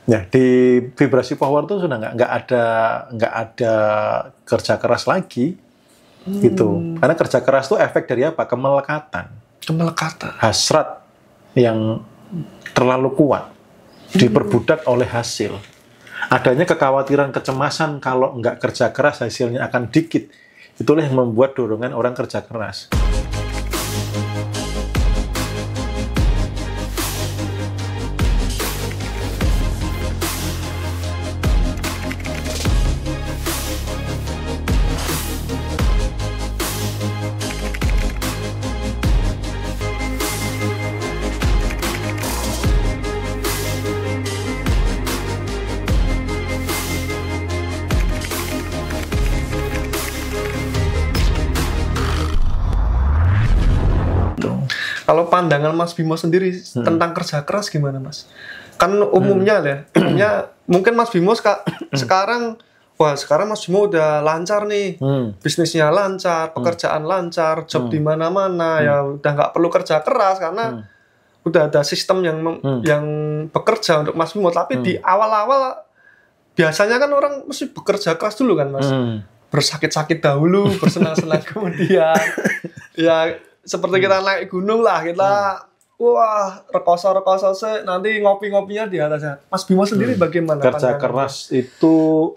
Ya, di vibrasi power tuh sudah nggak ada kerja keras lagi, gitu. Karena kerja keras tuh efek dari apa? Kemelekatan, hasrat yang terlalu kuat, diperbudak oleh hasil. Adanya kekhawatiran, kecemasan kalau nggak kerja keras hasilnya akan dikit. Itulah yang membuat dorongan orang kerja keras. Kalau pandangan Mas Bimo sendiri tentang kerja keras gimana, Mas? Kan umumnya mungkin Mas Bimo sekarang Mas Bimo udah lancar nih, bisnisnya lancar, pekerjaan lancar, job di mana-mana, ya udah nggak perlu kerja keras karena udah ada sistem yang bekerja untuk Mas Bimo. Tapi di awal-awal biasanya kan orang mesti bekerja keras dulu kan, Mas. Bersakit-sakit dahulu, bersenang-senang kemudian. Ya seperti kita naik gunung lah, kita rekoso sih, nanti ngopi-ngopinya di atasnya. Mas Bimo sendiri bagaimana? Kerja keras itu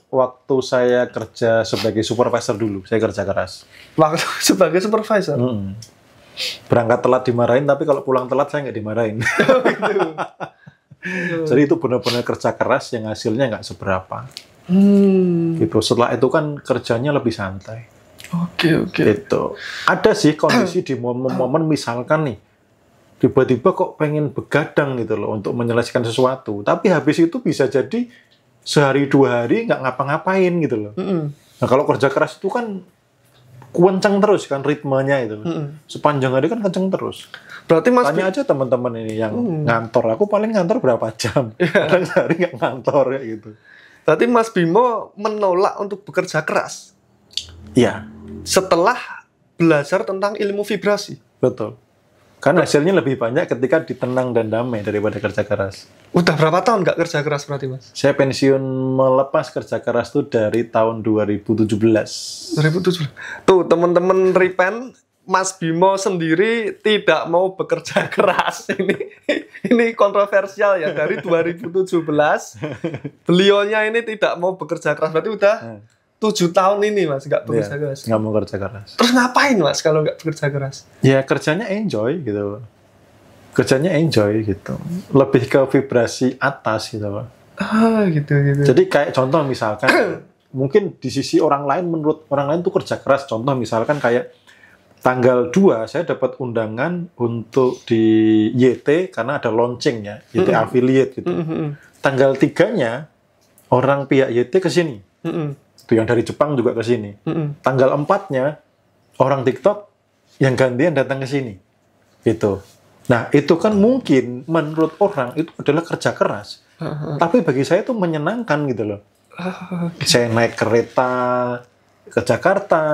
waktu saya kerja sebagai supervisor dulu, saya kerja keras. Waktu sebagai supervisor? Berangkat telat dimarahin, tapi kalau pulang telat saya nggak dimarahin. Jadi itu benar-benar kerja keras yang hasilnya nggak seberapa. Gitu. Setelah itu kan kerjanya lebih santai. Oke. Itu ada sih kondisi di momen-momen misalkan nih tiba-tiba kok pengen begadang gitu loh untuk menyelesaikan sesuatu, tapi habis itu bisa jadi sehari 2 hari nggak ngapa-ngapain gitu loh. Nah kalau kerja keras itu kan kenceng terus kan ritmenya itu sepanjang hari kan kenceng terus. Berarti Mas tanya aja teman-teman ini yang ngantor, aku paling ngantor berapa jam, kadang sehari nggak ngantor ya gitu. Berarti Mas Bimo menolak untuk bekerja keras. Iya. Setelah belajar tentang ilmu vibrasi. Betul. Karena hasilnya lebih banyak ketika ditenang dan damai daripada kerja keras. Udah berapa tahun nggak kerja keras berarti, Mas? Saya pensiun melepas kerja keras tuh dari tahun 2017. 2017. Tuh, teman-teman Repent, Mas Bimo sendiri tidak mau bekerja keras. Ini kontroversial ya, dari 2017. Beliaunya ini tidak mau bekerja keras. Berarti udah 7 tahun ini, Mas, nggak bekerja keras. Nggak mau kerja keras. Terus ngapain, Mas, kalau nggak bekerja keras? Ya, kerjanya enjoy gitu. Kerjanya enjoy gitu. Lebih ke vibrasi atas gitu loh. Gitu. Jadi kayak contoh misalkan, mungkin di sisi orang lain, menurut orang lain tuh kerja keras. Contoh misalkan kayak tanggal 2 saya dapat undangan untuk di YT karena ada launching ya, YT affiliate gitu. Tanggal 3-nya orang pihak YT ke sini. Itu yang dari Jepang juga ke sini. Tanggal 4-nya orang TikTok yang gantian datang ke sini. Gitu. Nah, itu kan mungkin menurut orang itu adalah kerja keras. Tapi bagi saya itu menyenangkan gitu loh. Saya naik kereta ke Jakarta,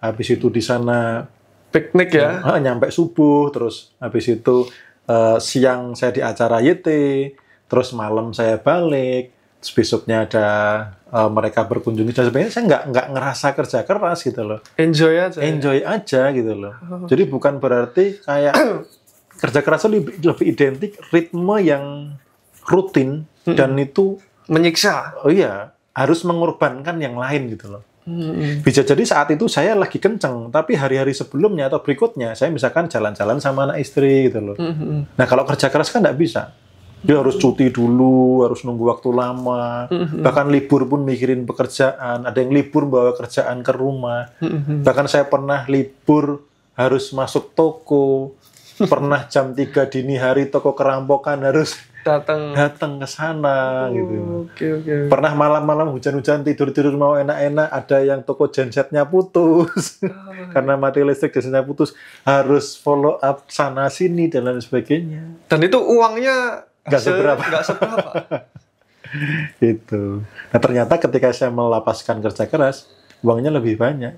habis itu di sana piknik ya. Nyampe subuh, terus habis itu siang saya di acara YT, terus malam saya balik. Terus besoknya ada mereka berkunjung dan sebagainya, saya nggak ngerasa kerja keras gitu loh. Enjoy aja gitu loh. Jadi bukan berarti kayak kerja keras itu lebih identik ritme yang rutin dan itu menyiksa. Oh iya, harus mengorbankan yang lain gitu loh. Bisa jadi saat itu saya lagi kenceng, tapi hari-hari sebelumnya atau berikutnya saya misalkan jalan-jalan sama anak istri gitu loh. Nah kalau kerja keras kan nggak bisa. Dia harus cuti dulu, harus nunggu waktu lama, bahkan libur pun mikirin pekerjaan, ada yang libur bawa kerjaan ke rumah, bahkan saya pernah libur harus masuk toko, pernah jam 3 dini hari toko kerampokan harus datang ke sana gitu. Okay. Pernah malam-malam hujan-hujan tidur-tidur mau enak-enak, ada yang toko gensetnya putus, karena mati listrik gensetnya putus, harus follow up sana sini dan lain sebagainya. Dan itu uangnya nggak seberapa. Gitu. Nah ternyata ketika saya melepaskan kerja keras, uangnya lebih banyak.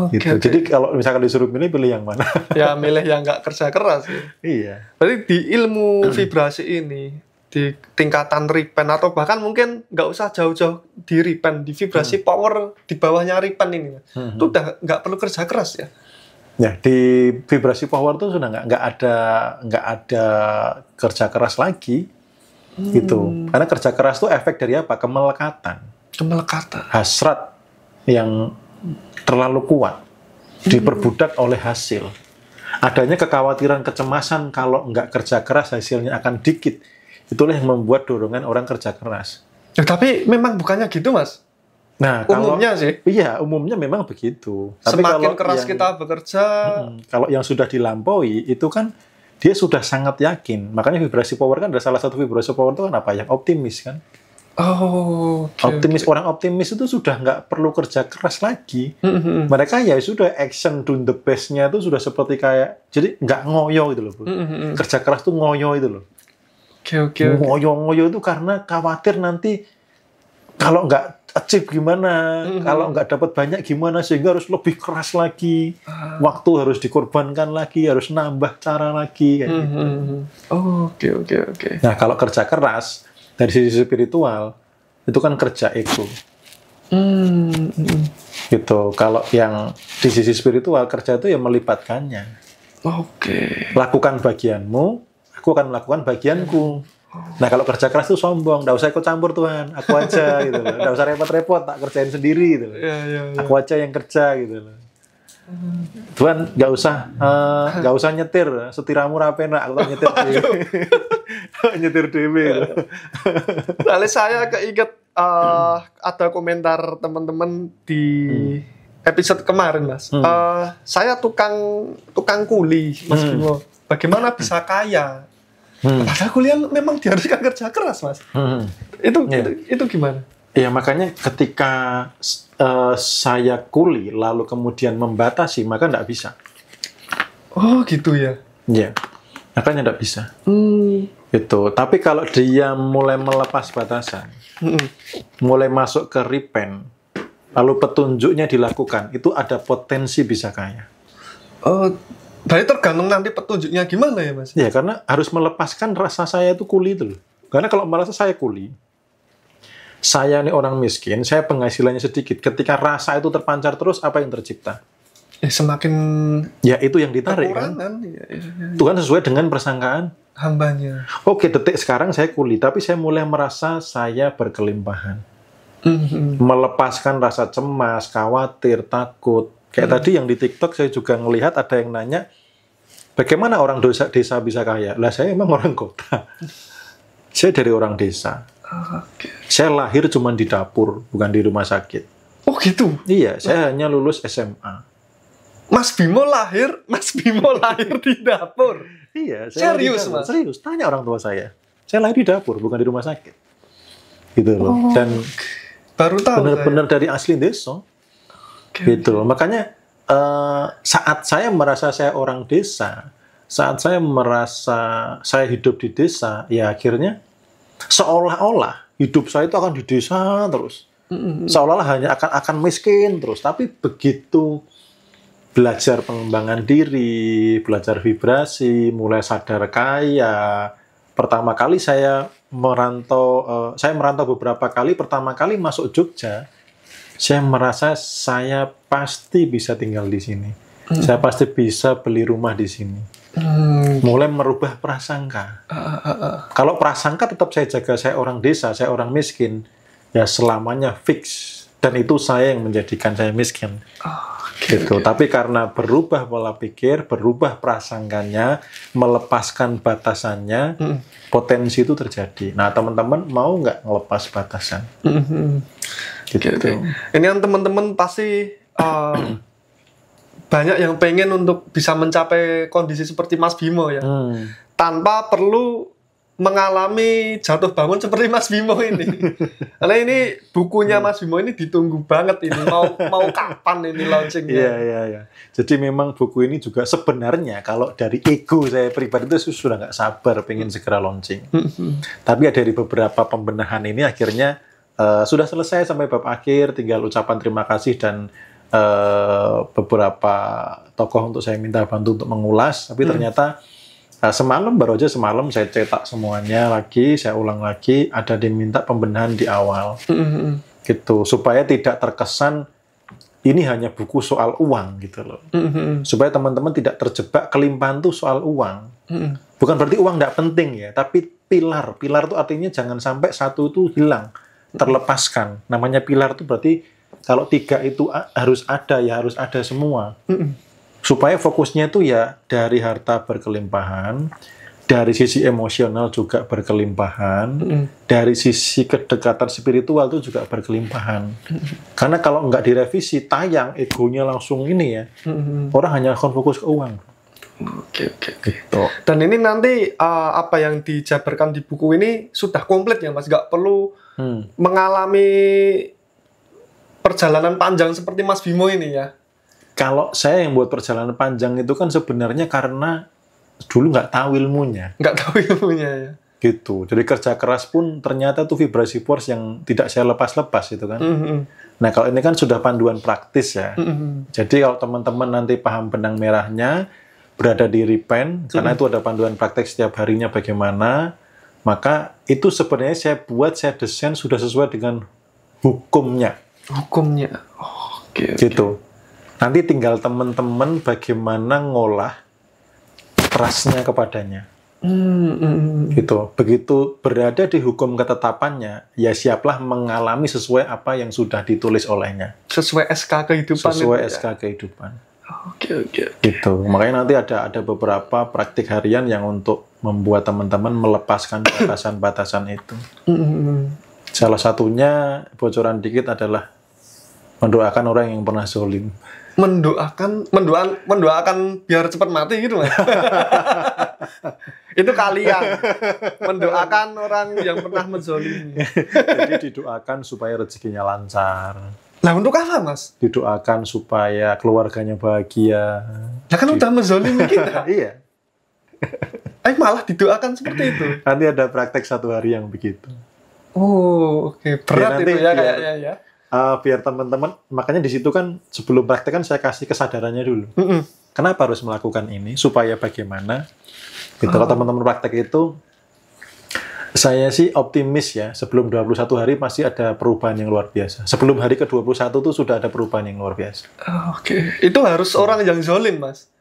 Gitu. Jadi kalau misalkan disuruh pilih yang mana? Ya milih yang nggak kerja keras. Ya. Iya. Berarti di ilmu vibrasi ini di tingkatan Ripen atau bahkan mungkin nggak usah jauh-jauh di Ripen, di vibrasi power di bawahnya Ripen ini, itu udah nggak perlu kerja keras ya. Ya, di vibrasi power itu sudah nggak ada kerja keras lagi, gitu. Karena kerja keras itu efek dari apa? Kemelekatan, hasrat yang terlalu kuat, diperbudak oleh hasil. Adanya kekhawatiran, kecemasan kalau nggak kerja keras hasilnya akan dikit. Itulah yang membuat dorongan orang kerja keras. Tapi memang bukannya gitu, Mas. Nah, umumnya sih. Iya, umumnya memang begitu. Tapi semakin keras kita bekerja, kalau yang sudah dilampaui itu kan dia sudah sangat yakin. Makanya vibrasi power kan ada salah satu vibrasi power itu kan apa? Yang optimis kan. Optimis. Orang optimis itu sudah nggak perlu kerja keras lagi. Mereka ya sudah action doing the best-nya itu sudah seperti kayak, jadi nggak ngoyo gitu loh, bro. Kerja keras tuh ngoyo itu loh. Ngoyo itu karena khawatir nanti kalau nggak achieve gimana, kalau nggak dapat banyak gimana, sehingga harus lebih keras lagi, waktu harus dikorbankan lagi, harus nambah cara lagi kayak gitu. Oke. Nah, kalau kerja keras dari sisi spiritual itu kan kerja ego. Gitu. Kalau yang di sisi spiritual kerja itu ya melibatkannya. Lakukan bagianmu, aku akan melakukan bagianku. Nah, kalau kerja keras itu sombong, nggak usah ikut campur Tuhan, aku aja gitu loh. Nggak usah repot-repot, tak kerjain sendiri gitu loh. Aku aja yang kerja gitu loh. Tuhan nggak usah nyetir, setiramu rapi nak, aku nyetir nyetir dewe. Lalu saya keinget ada komentar teman-teman di episode kemarin, Mas. Saya tukang kuli, Mas Bimo. Bagaimana bisa kaya? Padahal kuliah memang diharuskan kerja keras, Mas. Itu gimana? Ya, makanya ketika saya kuli lalu kemudian membatasi, maka nggak bisa. Oh, gitu ya? Ya, makanya nggak bisa. Gitu. Tapi kalau dia mulai melepas batasan, mulai masuk ke Ripen, lalu petunjuknya dilakukan, itu ada potensi bisa kaya. Berarti tergantung nanti petunjuknya gimana ya, Mas? Ya, karena harus melepaskan rasa saya itu kuli itu loh. Karena kalau merasa saya kuli, saya ini orang miskin, saya penghasilannya sedikit. Ketika rasa itu terpancar terus, apa yang tercipta? Semakin ya itu yang ditarik kan? Itu kan sesuai dengan persangkaan hambanya. Oke, detik sekarang saya kuli, tapi saya mulai merasa saya berkelimpahan. Melepaskan rasa cemas, khawatir, takut. Kayak tadi yang di TikTok saya juga ngelihat ada yang nanya, bagaimana orang desa bisa kaya? Lah, saya emang orang kota. Saya dari orang desa. Saya lahir cuma di dapur, bukan di rumah sakit. Oh gitu? Iya, saya hanya lulus SMA. Mas Bimo lahir di dapur? Iya. Serius, Mas? Serius, tanya orang tua saya. Saya lahir di dapur, bukan di rumah sakit. Gitu loh. Dan baru tahu benar-benar dari asli desa. Gitu loh. Makanya saat saya merasa saya orang desa, saat saya merasa saya hidup di desa, ya akhirnya seolah-olah hidup saya itu akan di desa terus. Seolah-olah hanya akan miskin terus. Tapi begitu belajar pengembangan diri, belajar vibrasi, mulai sadar kaya. Pertama kali saya merantau beberapa kali. Pertama kali masuk Jogja, saya merasa saya pasti bisa tinggal di sini. Saya pasti bisa beli rumah di sini. Mulai merubah prasangka. Kalau prasangka tetap saya jaga, saya orang desa, saya orang miskin, ya selamanya fix. Dan itu saya yang menjadikan saya miskin. Gitu. Tapi karena berubah pola pikir, berubah prasangkanya, melepaskan batasannya, potensi itu terjadi. Nah, teman-teman mau nggak ngelepas batasan? Gitu. Ini yang teman-teman pasti banyak yang pengen untuk bisa mencapai kondisi seperti Mas Bimo ya, tanpa perlu mengalami jatuh bangun seperti Mas Bimo ini. Karena ini bukunya Mas Bimo ini ditunggu banget ini. Mau kapan ini launchingnya? Iya. Jadi memang buku ini juga sebenarnya kalau dari ego saya pribadi itu sudah nggak sabar pengen segera launching. Tapi dari beberapa pembenahan ini akhirnya sudah selesai sampai bab akhir. Tinggal ucapan terima kasih dan beberapa tokoh untuk saya minta bantu untuk mengulas. Tapi ternyata Baru aja semalam saya cetak semuanya lagi, saya ulang lagi, ada diminta pembenahan di awal. Gitu, supaya tidak terkesan ini hanya buku soal uang gitu loh. Supaya teman-teman tidak terjebak kelimpahan tuh soal uang. Bukan berarti uang tidak penting ya, tapi pilar itu artinya jangan sampai satu itu hilang, terlepaskan. Namanya pilar itu berarti kalau 3 itu harus ada ya, harus ada semua. Supaya fokusnya itu ya dari harta berkelimpahan, dari sisi emosional juga berkelimpahan, dari sisi kedekatan spiritual itu juga berkelimpahan. Karena kalau nggak direvisi, tayang egonya langsung ini ya, orang hanya akan fokus ke uang. Oke. Gitu. Dan ini nanti apa yang dijabarkan di buku ini sudah komplit ya Mas, nggak perlu mengalami perjalanan panjang seperti Mas Bimo ini ya. Kalau saya yang buat perjalanan panjang itu kan sebenarnya karena dulu nggak tahu ilmunya. Ya. Gitu. Jadi kerja keras pun ternyata tuh vibrasi force yang tidak saya lepas-lepas itu kan. Nah kalau ini kan sudah panduan praktis ya. Jadi kalau teman-teman nanti paham benang merahnya, berada di Repent, karena itu ada panduan praktek setiap harinya bagaimana, maka itu sebenarnya saya desain sudah sesuai dengan hukumnya. Oke. Gitu. Nanti tinggal teman-teman bagaimana ngolah trust-nya kepadanya. Gitu. Begitu berada di hukum ketetapannya, ya siaplah mengalami sesuai apa yang sudah ditulis olehnya. Sesuai SK kehidupan. Oke. Gitu. Makanya nanti ada beberapa praktik harian yang untuk membuat teman-teman melepaskan batasan-batasan itu. Salah satunya, bocoran dikit adalah mendoakan orang yang pernah zolim. Mendoakan biar cepat mati gitu Mas. Itu kalian mendoakan orang yang pernah menzolimi. Jadi didoakan supaya rezekinya lancar. Nah untuk apa Mas? Didoakan supaya keluarganya bahagia. Nah kan udah menzolimi kita. Iya. Malah didoakan seperti itu. Nanti ada praktek 1 hari yang begitu. Oke. Berat itu ya kayaknya ya. Biar teman-teman, makanya di situ kan sebelum praktek kan saya kasih kesadarannya dulu. Kenapa harus melakukan ini? Supaya bagaimana? Gitu. Kalau teman-teman praktek itu, saya sih optimis ya, sebelum 21 hari pasti ada perubahan yang luar biasa. Sebelum hari ke-21 itu sudah ada perubahan yang luar biasa. Oke. Itu harus orang yang zalim, Mas.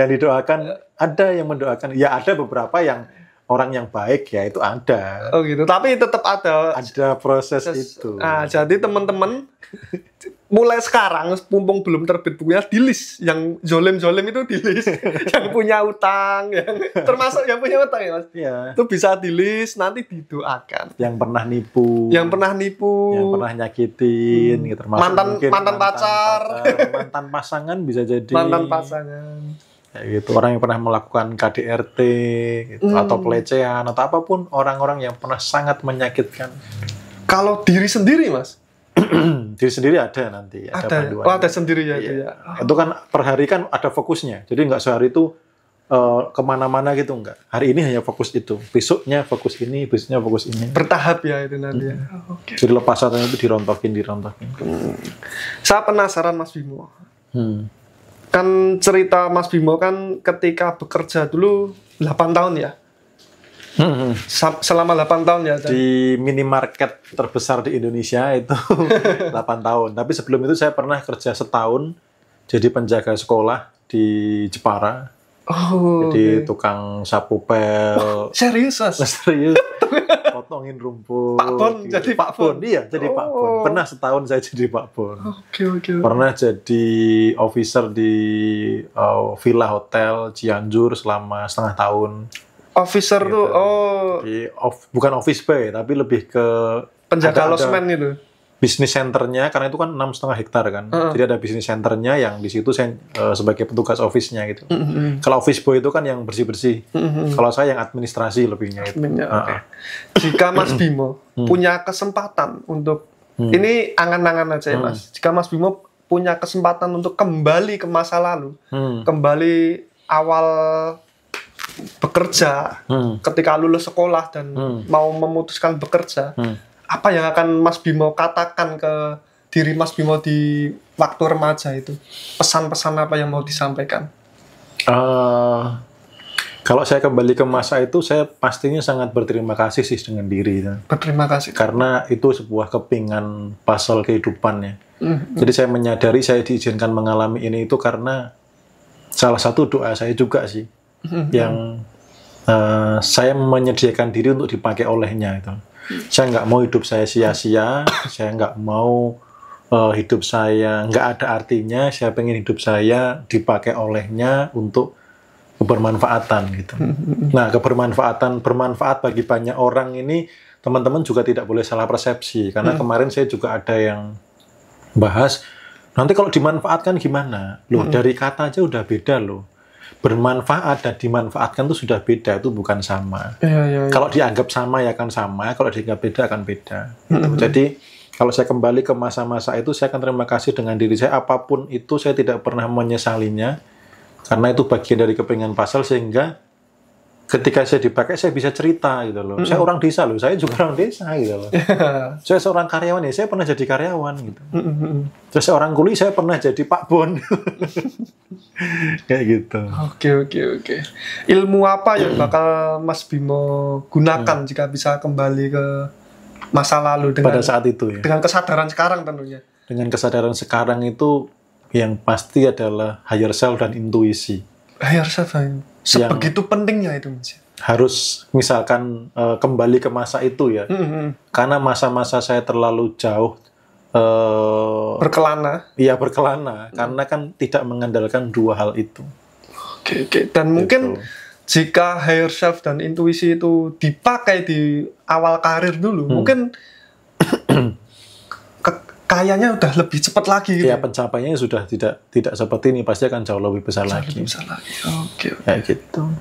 Yang didoakan, ada yang mendoakan. Ya ada beberapa yang orang yang baik ya, itu ada. Oh gitu, tapi tetap ada proses itu. Nah, jadi teman-teman mulai sekarang, mumpung belum terbit bukunya, di-list. Yang zolim-zolim itu di-list. Yang punya utang, termasuk yang punya utang ya Mas? Iya. Itu bisa di-list, nanti didoakan. Yang pernah nipu. Yang pernah nyakitin. Gitu, mantan pacar. Mantan pasangan bisa jadi. Mantan pasangan. Kayak gitu, orang yang pernah melakukan KDRT gitu, atau pelecehan atau apapun, orang-orang yang pernah sangat menyakitkan. Kalau diri sendiri Mas? Diri sendiri ada nanti, ada panduan. Oh, ada sendiri ya, iya. Itu ya. Itu kan per hari kan ada fokusnya, jadi nggak sehari itu kemana-mana gitu, nggak. Hari ini hanya fokus itu, besoknya fokus ini, besoknya fokus ini. Bertahap ya itu nanti ya. Okay. Jadi lepasannya itu dirontokin. Saya penasaran Mas Bimo. Kan cerita Mas Bimo kan ketika bekerja dulu 8 tahun ya? Selama 8 tahun ya? Di minimarket terbesar di Indonesia itu 8 tahun. Tapi sebelum itu saya pernah kerja setahun jadi penjaga sekolah di Jepara. Jadi tukang sapu pel. Serius Mas? Serius. Potongin rumput. Pak Bon, gitu. Jadi Pak Bon. Iya, jadi Pak Bon. Pernah setahun saya jadi Pak Bon. Oke. Pernah jadi officer di Villa Hotel Cianjur selama setengah tahun. Officer gitu. Bukan office boy, tapi lebih ke penjaga losmen itu. Bisnis centernya, karena itu kan 6,5 hektar kan. Jadi ada bisnis centernya yang di situ saya sebagai petugas office-nya gitu. Kalau office boy itu kan yang bersih-bersih. Kalau saya yang administrasi lebihnya itu. Okay. Jika Mas Bimo punya kesempatan untuk ini angan-angan aja ya Mas. Jika Mas Bimo punya kesempatan untuk kembali ke masa lalu, kembali awal bekerja, ketika lulus sekolah dan mau memutuskan bekerja, apa yang akan Mas Bimo katakan ke diri Mas Bimo di waktu remaja itu? Pesan-pesan apa yang mau disampaikan? Eh, Kalau saya kembali ke masa itu, saya pastinya sangat berterima kasih sih dengan diri. Berterima kasih. Karena itu sebuah kepingan puzzle kehidupannya. Jadi saya menyadari saya diizinkan mengalami ini itu karena salah satu doa saya juga sih. Yang saya menyediakan diri untuk dipakai olehnya itu. Saya nggak mau hidup saya sia-sia, saya nggak mau hidup saya nggak ada artinya, saya pengen hidup saya dipakai olehnya untuk kebermanfaatan gitu. Nah, bermanfaat bagi banyak orang ini, teman-teman juga tidak boleh salah persepsi. Karena kemarin saya juga ada yang bahas, nanti kalau dimanfaatkan gimana? Loh, dari kata aja udah beda loh. Bermanfaat dan dimanfaatkan itu sudah beda, itu bukan sama. Kalau dianggap sama ya akan sama, kalau dianggap beda akan beda. Gitu. Jadi, kalau saya kembali ke masa-masa itu, saya akan terima kasih dengan diri saya. Apapun itu, saya tidak pernah menyesalinya. Karena itu bagian dari kepingan puzzle, sehingga ketika saya dipakai, saya bisa cerita gitu loh. Saya orang desa loh, saya juga orang desa gitu loh. Saya seorang karyawan ya, saya pernah jadi karyawan gitu. Terus seorang kuli, saya pernah jadi Pak Bon. Kayak gitu. Oke. Ilmu apa yang bakal Mas Bimo gunakan jika bisa kembali ke masa lalu pada saat itu ya? Dengan kesadaran sekarang tentunya. Dengan kesadaran sekarang itu, yang pasti adalah higher self dan intuisi. Higher self, sebegitu pentingnya itu, Mas. Harus misalkan kembali ke masa itu ya, karena masa-masa saya terlalu jauh berkelana. Iya, berkelana, karena kan tidak mengandalkan dua hal itu. Oke. Dan mungkin jika higher self dan intuisi itu dipakai di awal karir dulu, mungkin kayaknya udah lebih cepat lagi gitu. Ya, pencapaiannya sudah tidak seperti ini, pasti akan jauh lebih besar lagi. Oke. Kayak gitu.